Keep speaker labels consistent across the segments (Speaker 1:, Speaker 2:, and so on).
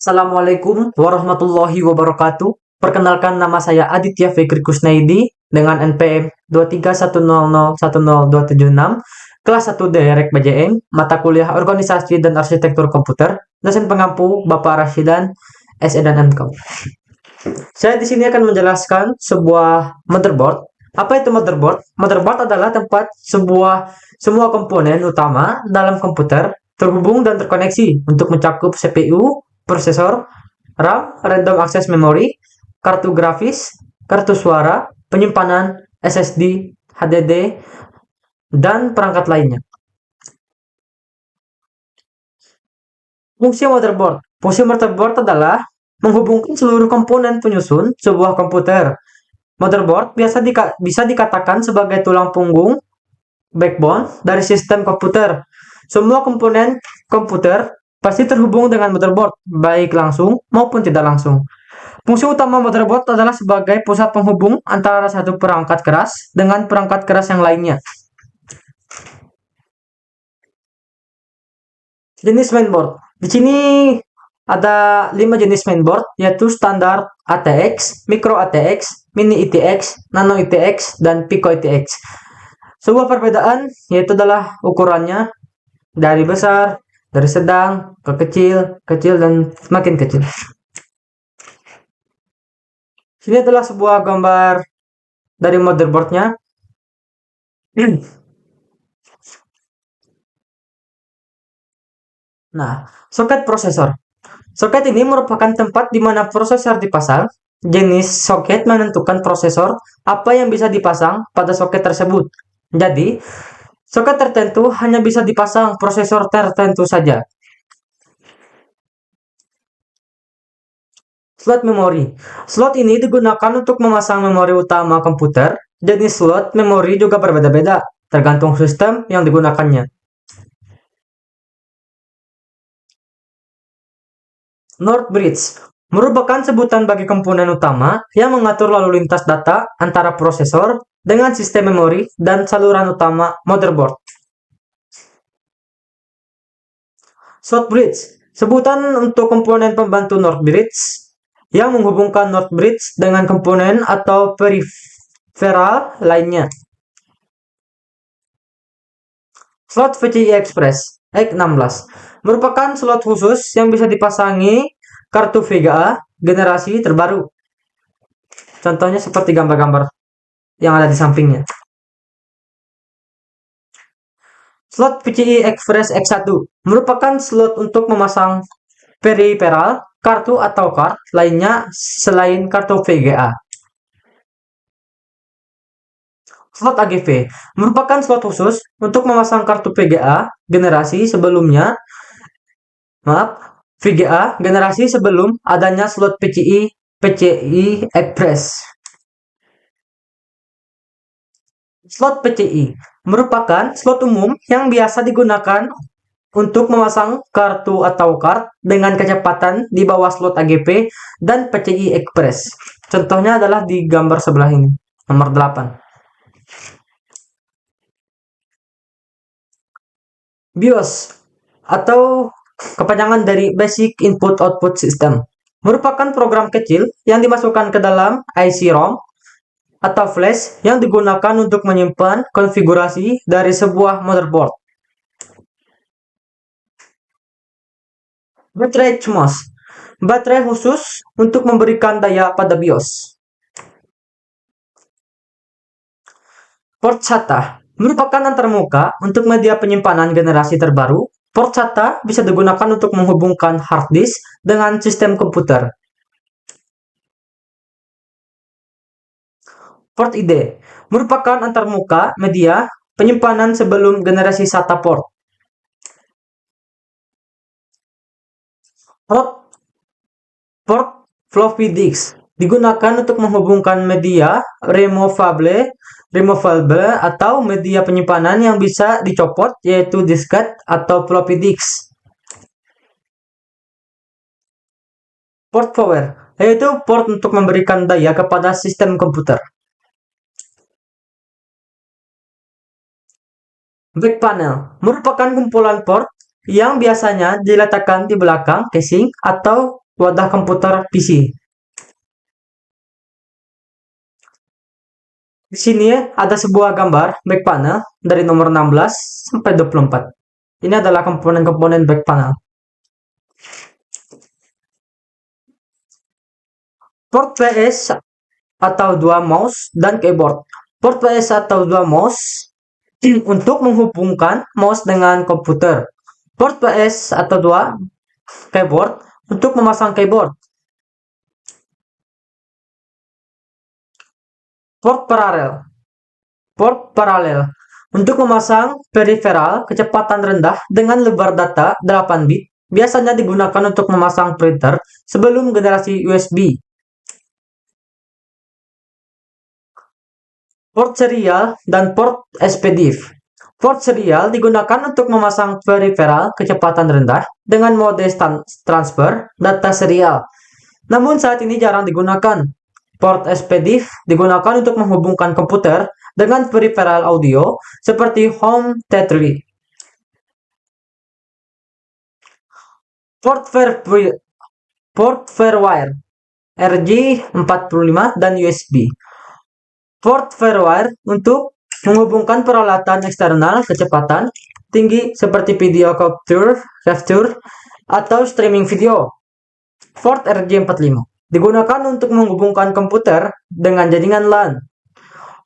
Speaker 1: Assalamualaikum warahmatullahi wabarakatuh. Perkenalkan, nama saya Aditya Fikri Kusnaidi dengan NPM 231001026, kelas 1 Direct BJN, mata kuliah Organisasi dan Arsitektur Komputer, dosen pengampu Bapak Rashidan, SE dan MKOM. Saya di sini akan menjelaskan sebuah motherboard. Apa itu motherboard? Motherboard adalah tempat semua komponen utama dalam komputer terhubung dan terkoneksi untuk mencakup CPU, prosesor, RAM, random access memory, kartu grafis, kartu suara, penyimpanan, SSD, HDD, dan perangkat lainnya. Fungsi motherboard. Fungsi motherboard adalah menghubungkan seluruh komponen penyusun sebuah komputer. Motherboard bisa dikatakan sebagai tulang punggung backbone dari sistem komputer. Semua komponen komputer pasti terhubung dengan motherboard, baik langsung maupun tidak langsung. Fungsi utama motherboard adalah sebagai pusat penghubung antara satu perangkat keras dengan perangkat keras yang lainnya. Jenis mainboard. Di sini ada 5 jenis mainboard, yaitu standar ATX, micro ATX, mini ITX, nano ITX, dan pico ITX. Sebuah perbedaan yaitu adalah ukurannya dari besar, dari sedang ke kecil, kecil, dan semakin kecil. Sini adalah sebuah gambar dari motherboardnya. Nah, soket prosesor. Soket ini merupakan tempat di mana prosesor dipasang. Jenis soket menentukan prosesor apa yang bisa dipasang pada soket tersebut. Jadi, soket tertentu hanya bisa dipasang prosesor tertentu saja. Slot memori. Slot ini digunakan untuk memasang memori utama komputer. Jenis slot memori juga berbeda-beda, tergantung sistem yang digunakannya. North Bridge merupakan sebutan bagi komponen utama yang mengatur lalu lintas data antara prosesor dengan sistem memori dan saluran utama motherboard. Short Bridge, sebutan untuk komponen pembantu North Bridge yang menghubungkan North Bridge dengan komponen atau peripheral lainnya. Slot PCI Express X16 merupakan slot khusus yang bisa dipasangi kartu VGA generasi terbaru. Contohnya seperti gambar-gambar yang ada di sampingnya. Slot PCI Express X1 merupakan slot untuk memasang peripheral, kartu atau card lainnya selain kartu VGA. Slot AGV merupakan slot khusus untuk memasang kartu VGA generasi sebelum adanya slot PCI Express. Slot PCI merupakan slot umum yang biasa digunakan untuk memasang kartu atau card dengan kecepatan di bawah slot AGP dan PCI Express. Contohnya adalah di gambar sebelah ini, nomor 8. BIOS atau kepanjangan dari Basic Input Output System merupakan program kecil yang dimasukkan ke dalam IC ROM atau flash yang digunakan untuk menyimpan konfigurasi dari sebuah motherboard. Baterai CMOS, baterai khusus untuk memberikan daya pada BIOS. Port SATA merupakan antarmuka untuk media penyimpanan generasi terbaru. Port SATA bisa digunakan untuk menghubungkan hard disk dengan sistem komputer. Port ID merupakan antarmuka media penyimpanan sebelum generasi SATA port. Port floppy disk digunakan untuk menghubungkan media removable atau media penyimpanan yang bisa dicopot, yaitu disket atau floppy disk. Port power, yaitu port untuk memberikan daya kepada sistem komputer. Back panel merupakan kumpulan port yang biasanya diletakkan di belakang casing atau wadah komputer PC. Di sini ada sebuah gambar back panel dari nomor 16 sampai 24. Ini adalah komponen-komponen back panel. Port PS atau dua mouse dan keyboard. Port PS atau dua mouse untuk menghubungkan mouse dengan komputer. Port PS atau dua keyboard untuk memasang keyboard. Port paralel. Port paralel untuk memasang peripheral kecepatan rendah dengan lebar data 8 bit. Biasanya digunakan untuk memasang printer sebelum generasi USB. Port serial dan port SPDIF. Port serial digunakan untuk memasang peripheral kecepatan rendah dengan mode transfer data serial. Namun saat ini jarang digunakan. Port SPDIF digunakan untuk menghubungkan komputer dengan peripheral audio seperti home theater. Port Firewire RJ45 dan USB. Port Firewire untuk menghubungkan peralatan eksternal kecepatan tinggi seperti video capture atau streaming video. Port RJ45 digunakan untuk menghubungkan komputer dengan jaringan LAN.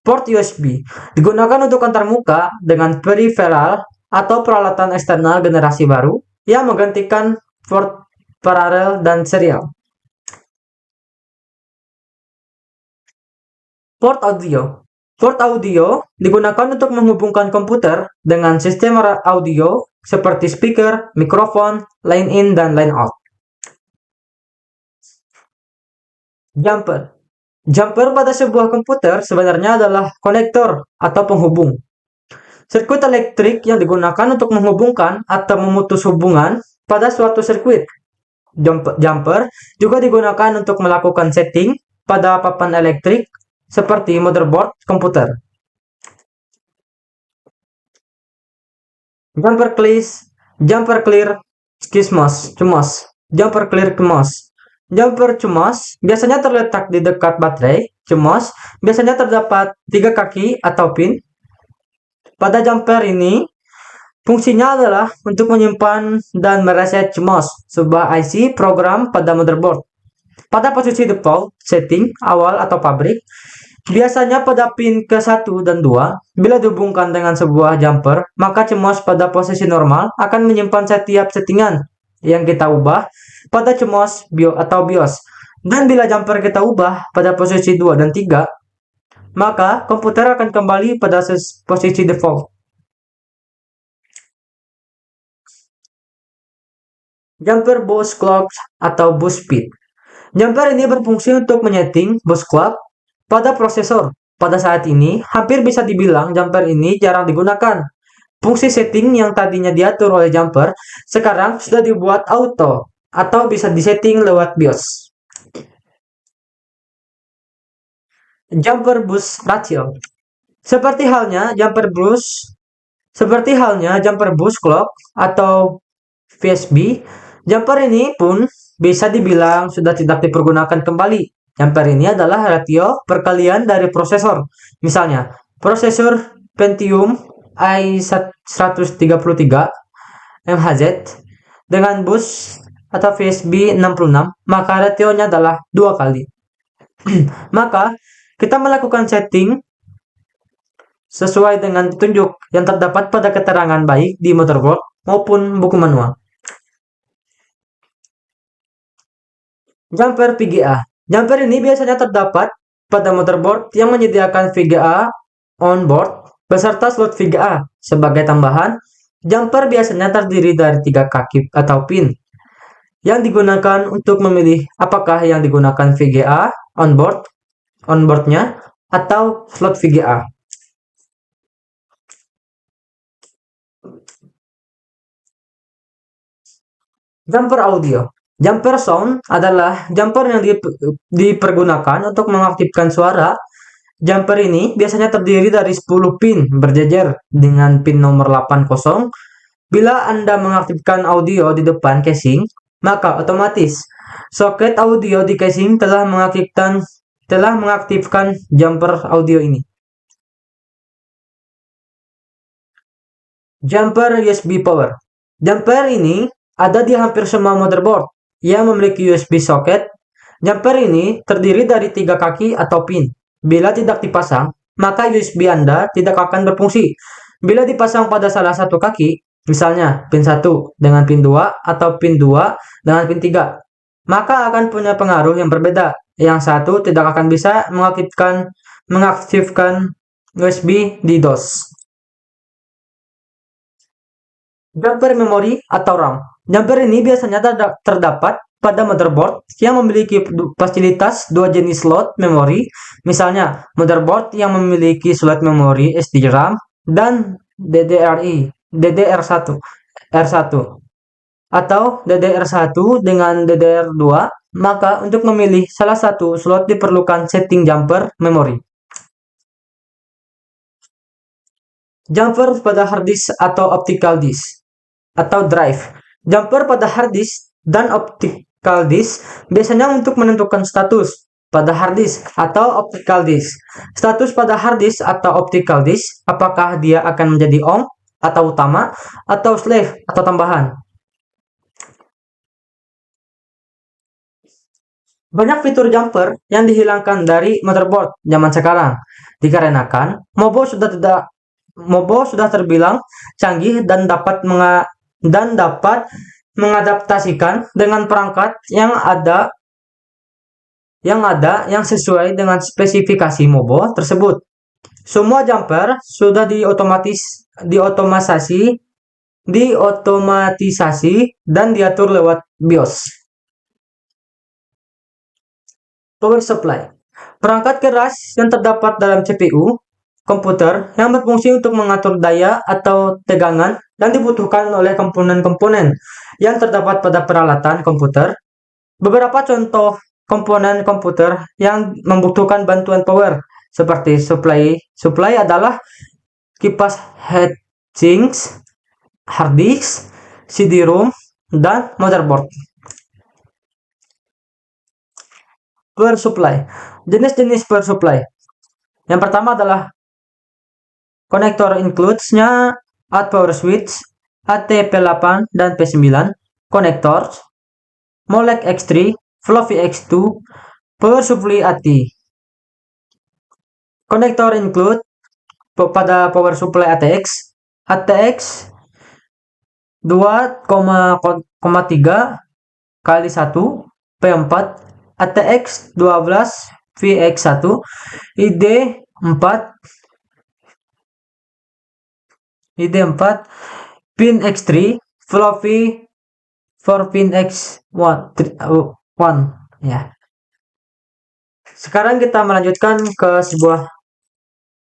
Speaker 1: Port USB digunakan untuk antarmuka dengan peripheral atau peralatan eksternal generasi baru yang menggantikan port paralel dan serial. Port audio. Port audio digunakan untuk menghubungkan komputer dengan sistem audio seperti speaker, mikrofon, line in, dan line out. Jumper. Jumper pada sebuah komputer sebenarnya adalah konektor atau penghubung. Sirkuit elektrik yang digunakan untuk menghubungkan atau memutus hubungan pada suatu sirkuit. Jumper juga digunakan untuk melakukan setting pada papan elektrik seperti motherboard komputer. Jumper clear CMOS. Jumper clear CMOS. Jumper CMOS biasanya terletak di dekat baterai. CMOS biasanya terdapat 3 kaki atau pin. Pada jumper ini, fungsinya adalah untuk menyimpan dan mereset CMOS, sebuah IC program pada motherboard. Pada posisi default setting awal atau pabrik, biasanya pada pin ke-1 dan 2, bila dihubungkan dengan sebuah jumper, maka CMOS pada posisi normal akan menyimpan setiap settingan yang kita ubah pada CMOS atau BIOS. Dan bila jumper kita ubah pada posisi 2 dan 3, maka komputer akan kembali pada posisi default. Jumper boost clock atau boost speed. Jumper ini berfungsi untuk menyeting boost clock pada prosesor. Pada saat ini, hampir bisa dibilang jumper ini jarang digunakan. Fungsi setting yang tadinya diatur oleh jumper, sekarang sudah dibuat auto atau bisa disetting lewat BIOS. Jumper boost ratio. Seperti halnya jumper boost clock atau VSB, jumper ini pun bisa dibilang sudah tidak dipergunakan kembali. Jumper ini adalah ratio perkalian dari prosesor. Misalnya, prosesor Pentium i133 MHz dengan bus atau VSB 66, maka rasionya adalah 2 kali. Maka, kita melakukan setting sesuai dengan petunjuk yang terdapat pada keterangan baik di motherboard maupun buku manual. Jumper VGA. Jumper ini biasanya terdapat pada motherboard yang menyediakan VGA on board beserta slot VGA. Sebagai tambahan, jumper biasanya terdiri dari 3 kaki atau pin yang digunakan untuk memilih apakah yang digunakan VGA onboardnya atau slot VGA. Jumper audio. Jumper sound adalah jumper yang dipergunakan untuk mengaktifkan suara. Jumper ini biasanya terdiri dari 10 pin berjejer dengan pin nomor 80. Bila Anda mengaktifkan audio di depan casing, maka otomatis Soket audio di casing telah mengaktifkan jumper audio ini. Jumper USB power. Jumper ini ada di hampir semua motherboard yang memiliki USB socket. Jumper ini terdiri dari 3 kaki atau pin. Bila tidak dipasang, maka USB Anda tidak akan berfungsi. Bila dipasang pada salah satu kaki, misalnya pin 1 dengan pin 2 atau pin 2 dengan pin 3, maka akan punya pengaruh yang berbeda. Yang satu tidak akan bisa mengaktifkan USB di DOS. Jumper memori atau RAM. Jumper ini biasanya terdapat pada motherboard yang memiliki fasilitas 2 jenis slot memori, misalnya motherboard yang memiliki slot memori SDRAM dan DDR1 atau DDR1 dengan DDR2, maka untuk memilih salah satu slot diperlukan setting jumper memori. Jumper pada hard disk atau optical disk atau drive. Jumper pada hard disk dan optical disk biasanya untuk menentukan status pada hard disk atau optical disk. Status pada hard disk atau optical disk, apakah dia akan menjadi on atau utama atau slave atau tambahan. Banyak fitur jumper yang dihilangkan dari motherboard zaman sekarang dikarenakan Mobo sudah terbilang canggih dan dapat mengadaptasikan dengan perangkat yang yang sesuai dengan spesifikasi Mobo tersebut. Semua jumper sudah diotomatisasi dan diatur lewat BIOS. Power supply. Perangkat keras yang terdapat dalam CPU komputer yang berfungsi untuk mengatur daya atau tegangan dan dibutuhkan oleh komponen-komponen yang terdapat pada peralatan komputer. Beberapa contoh komponen komputer yang membutuhkan bantuan power seperti supply adalah kipas heatsink, hard disk, CD-ROM, dan motherboard. Power supply. Jenis-jenis power supply. Yang pertama adalah konektor includes-nya add power switch, AT-P8 dan P9, konektor, Molek X3, Fluffy X2, power supply AT. Konektor include pada power supply ATX 2,3 kali 1 P4, ATX 12 VX1, ID4 pin X3, Fluffy 4 pin X1 ya. Sekarang kita melanjutkan ke sebuah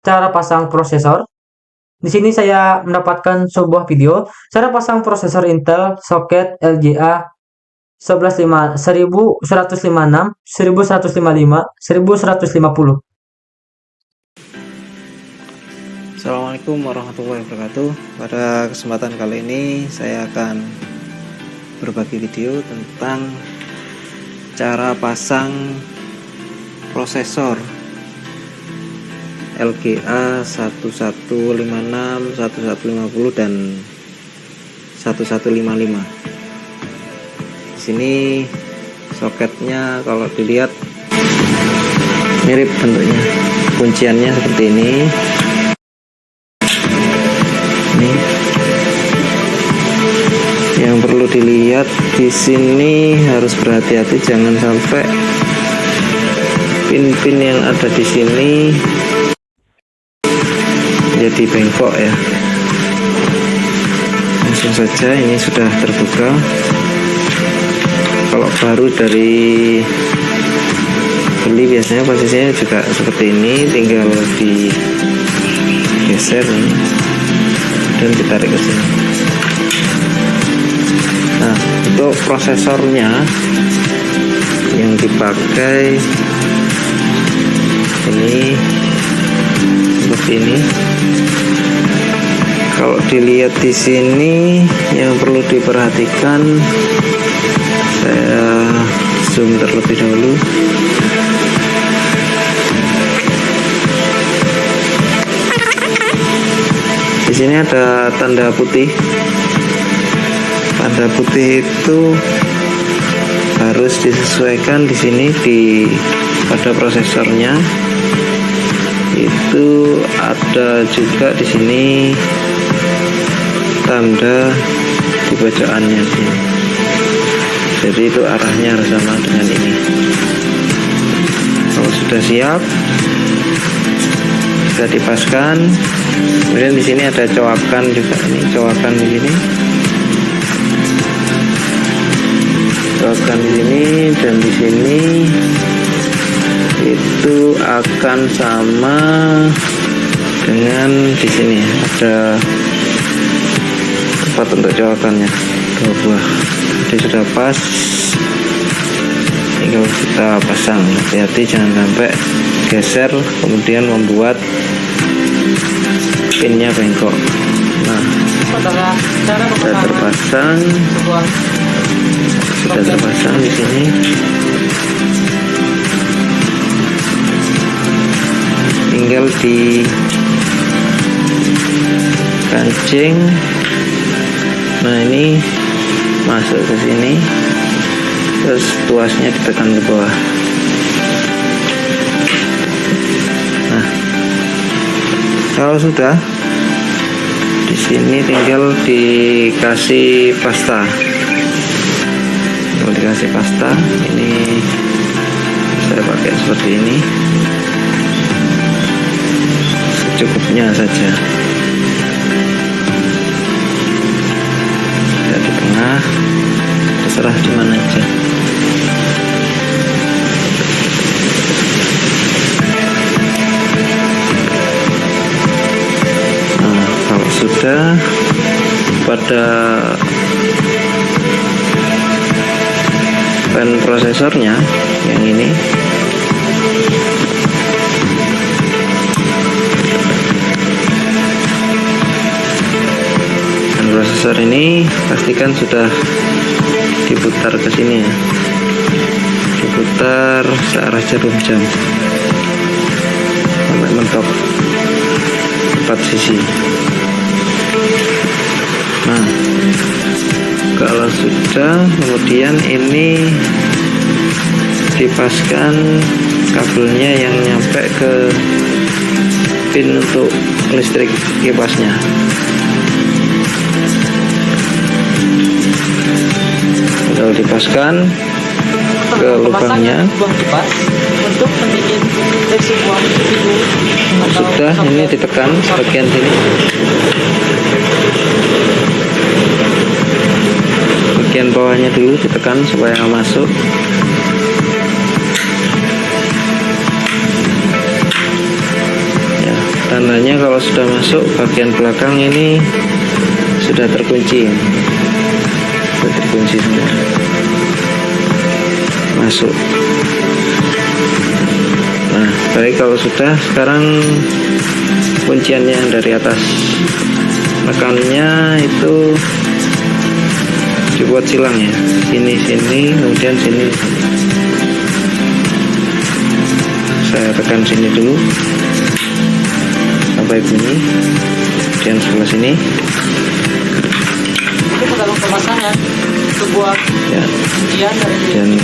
Speaker 1: cara pasang prosesor. Di sini saya mendapatkan sebuah video cara pasang prosesor Intel soket LGA 1156, 1155, 1150.
Speaker 2: Assalamualaikum warahmatullahi wabarakatuh. Pada kesempatan kali ini saya akan berbagi video tentang cara pasang prosesor LGA 1156, 1150 dan 1155. Di sini soketnya kalau dilihat mirip bentuknya, kunciannya seperti ini. Yang perlu dilihat di sini, harus berhati-hati jangan sampai pin-pin yang ada di sini jadi bengkok ya. Langsung saja, ini sudah terbuka. Kalau baru dari beli biasanya posisinya juga seperti ini, tinggal digeser dan ditarik ke sini. Nah, untuk prosesornya yang dipakai ini seperti ini. Kalau dilihat di sini yang perlu diperhatikan, saya zoom terlebih dahulu. Di sini ada tanda putih. Tanda putih itu harus disesuaikan di sini pada prosesornya. Itu ada juga di sini tanda di pojokannya sini. Jadi itu arahnya harus sama dengan ini. Kalau sudah siap, bisa dipaskan. Kemudian di sini ada coakan juga, ini coakan di sini. Coakan di sini dan di sini itu akan sama dengan di sini ada tempat untuk coakannya, 2 buah. Jadi sudah pas, tinggal kita pasang. Hati-hati jangan sampai geser kemudian membuat pinnya bengkok. Nah, sudah terpasang, di sini. Tinggal di kancing. Nah, ini masuk ke sini, terus tuasnya ditekan ke bawah. Nah, kalau sudah, di sini tinggal dikasih pasta. Kalau dikasih pasta, ini saya pakai seperti ini, secukupnya saja. Ya, di tengah, terserah di mana aja. Nah, kalau sudah pada pen prosesornya yang ini, prosesor ini pastikan sudah diputar ke sini ya, diputar searah jarum jam sampai mentok 4 sisi. Nah, kalau sudah, kemudian ini dipaskan kabelnya yang nyampe ke pin untuk listrik kipasnya. Kalau dipaskan ke lubangnya, sudah, ini ditekan bagian sini, bagian bawahnya dulu ditekan supaya masuk. Ya, tandanya kalau sudah masuk, bagian belakang ini sudah terkunci. Terkunci semua, masuk. Nah, baik, kalau sudah, sekarang kunciannya dari atas, tekannya itu dibuat silang ya, sini, kemudian sini. Saya tekan sini dulu sampai bunyi, kemudian sebelah sini.
Speaker 1: Dalam pemasangan sebuah kuncian dari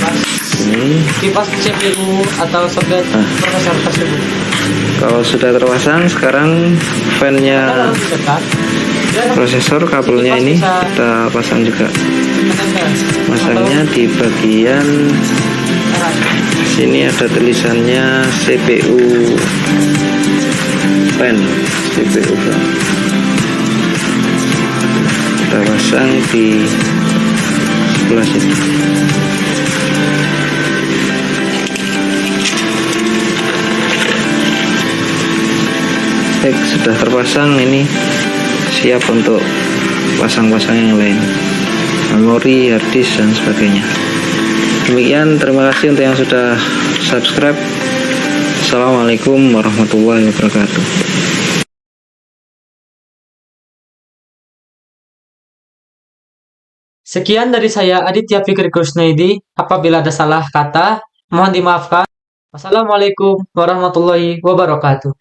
Speaker 1: kipas CPU atau soket prosesor tersebut.
Speaker 2: Kalau sudah terpasang, sekarang fan-nya prosesor, kabelnya ini kita pasang juga. Masangnya di bagian sini ada tulisannya CPU fan, CPU fan. Kita pasang di sebelah situ. Baik, sudah terpasang, ini siap untuk pasang-pasang yang lain, memori, hard disk, dan sebagainya. Demikian, terima kasih untuk yang sudah subscribe. Assalamualaikum warahmatullahi wabarakatuh.
Speaker 1: Sekian dari saya Aditya Fikri Kusnaidi. Apabila ada salah kata, mohon dimaafkan. Wassalamualaikum warahmatullahi wabarakatuh.